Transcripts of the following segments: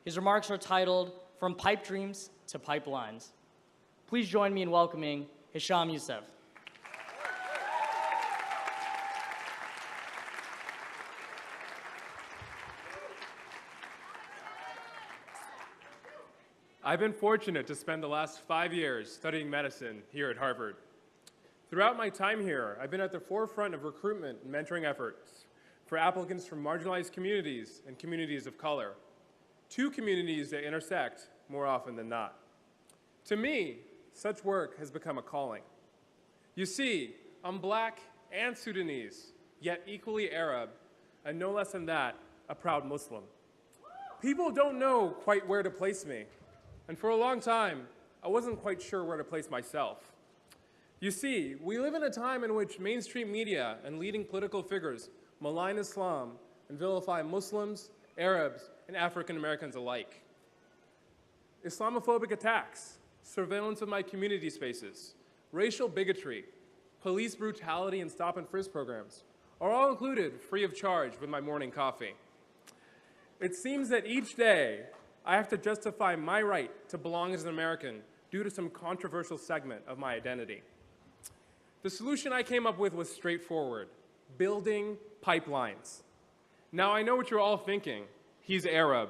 His remarks are titled, From Pipe Dreams to Pipelines. Please join me in welcoming Hisham Youssef. I've been fortunate to spend the last 5 years studying medicine here at Harvard. Throughout my time here, I've been at the forefront of recruitment and mentoring efforts for applicants from marginalized communities and communities of color, two communities that intersect more often than not. To me, such work has become a calling. You see, I'm Black and Sudanese, yet equally Arab, and no less than that, a proud Muslim. People don't know quite where to place me. And for a long time, I wasn't quite sure where to place myself. You see, we live in a time in which mainstream media and leading political figures malign Islam and vilify Muslims, Arabs, and African Americans alike. Islamophobic attacks, surveillance of my community spaces, racial bigotry, police brutality, and stop and frisk programs are all included free of charge with my morning coffee. It seems that each day, I have to justify my right to belong as an American due to some controversial segment of my identity. The solution I came up with was straightforward: building pipelines. Now, I know what you're all thinking. He's Arab,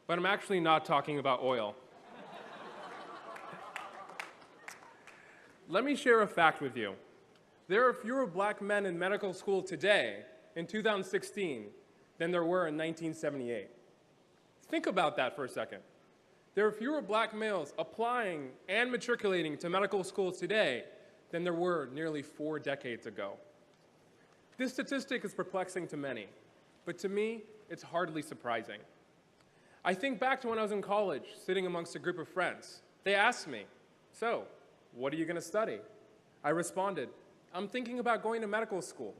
but I'm actually not talking about oil. Let me share a fact with you. There are fewer Black men in medical school today, in 2016, than there were in 1978. Think about that for a second. There are fewer Black males applying and matriculating to medical schools today than there were nearly 4 decades ago. This statistic is perplexing to many, but to me, it's hardly surprising. I think back to when I was in college, sitting amongst a group of friends. They asked me, "So, what are you going to study?" I responded, "I'm thinking about going to medical school."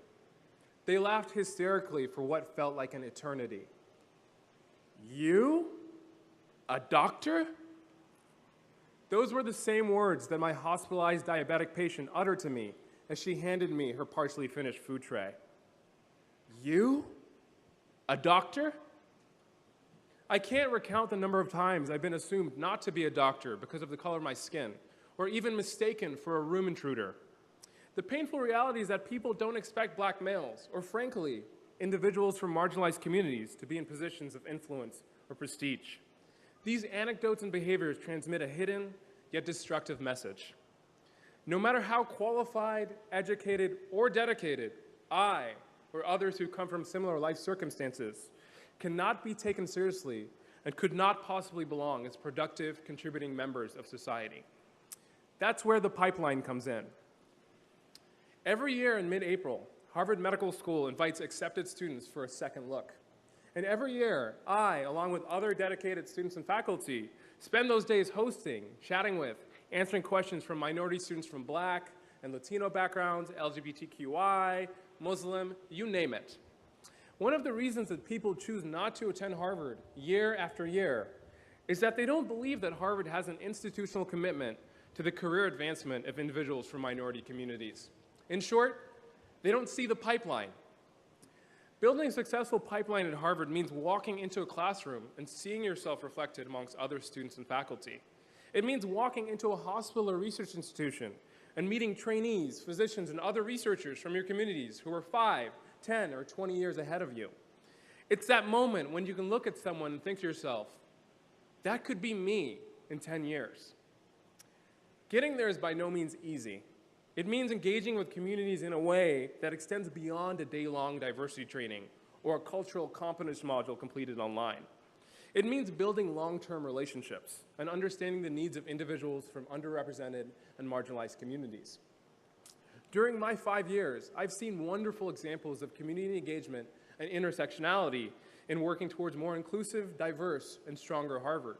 They laughed hysterically for what felt like an eternity. "You? A doctor?" Those were the same words that my hospitalized diabetic patient uttered to me as she handed me her partially finished food tray. "You? A doctor?" I can't recount the number of times I've been assumed not to be a doctor because of the color of my skin, or even mistaken for a room intruder. The painful reality is that people don't expect Black males, or frankly, individuals from marginalized communities, to be in positions of influence or prestige. These anecdotes and behaviors transmit a hidden yet destructive message. No matter how qualified, educated, or dedicated, I, or others who come from similar life circumstances, cannot be taken seriously and could not possibly belong as productive, contributing members of society. That's where the pipeline comes in. Every year in mid-April, Harvard Medical School invites accepted students for a second look. And every year, I, along with other dedicated students and faculty, spend those days hosting, chatting with, answering questions from minority students from Black and Latino backgrounds, LGBTQI, Muslim, you name it. One of the reasons that people choose not to attend Harvard year after year is that they don't believe that Harvard has an institutional commitment to the career advancement of individuals from minority communities. In short, they don't see the pipeline. Building a successful pipeline at Harvard means walking into a classroom and seeing yourself reflected amongst other students and faculty. It means walking into a hospital or research institution and meeting trainees, physicians, and other researchers from your communities who are 5, 10, or 20 years ahead of you. It's that moment when you can look at someone and think to yourself, that could be me in 10 years. Getting there is by no means easy. It means engaging with communities in a way that extends beyond a day-long diversity training or a cultural competence module completed online. It means building long-term relationships and understanding the needs of individuals from underrepresented and marginalized communities. During my 5 years, I've seen wonderful examples of community engagement and intersectionality in working towards more inclusive, diverse, and stronger Harvard.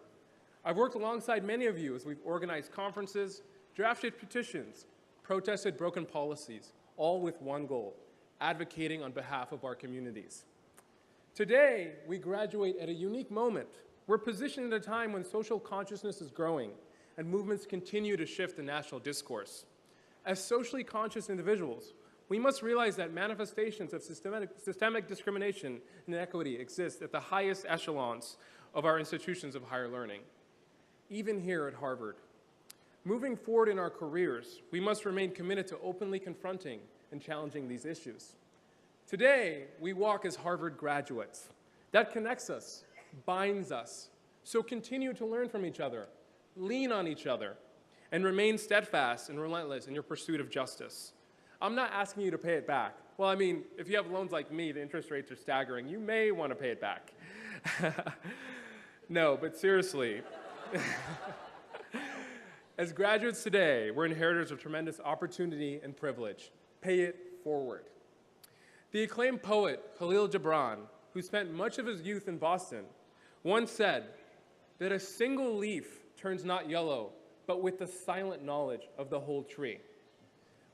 I've worked alongside many of you as we've organized conferences, drafted petitions, protested broken policies, all with one goal: advocating on behalf of our communities. Today, we graduate at a unique moment. We're positioned at a time when social consciousness is growing and movements continue to shift the national discourse. As socially conscious individuals, we must realize that manifestations of systemic discrimination and inequity exist at the highest echelons of our institutions of higher learning, even here at Harvard. Moving forward in our careers, we must remain committed to openly confronting and challenging these issues. Today, we walk as Harvard graduates. That connects us, binds us. So continue to learn from each other, lean on each other, and remain steadfast and relentless in your pursuit of justice. I'm not asking you to pay it back. Well, I mean, if you have loans like me, the interest rates are staggering. You may want to pay it back. No, but seriously. As graduates today, we're inheritors of tremendous opportunity and privilege. Pay it forward. The acclaimed poet Khalil Gibran, who spent much of his youth in Boston, once said that a single leaf turns not yellow, but with the silent knowledge of the whole tree.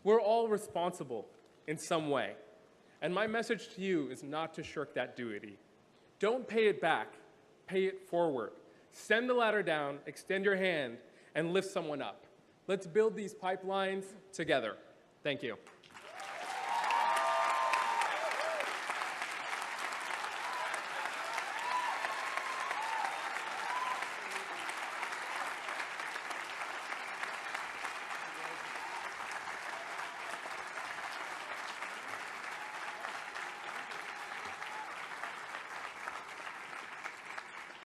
We're all responsible in some way, and my message to you is not to shirk that duty. Don't pay it back, pay it forward. Send the ladder down, extend your hand, and lift someone up. Let's build these pipelines together. Thank you.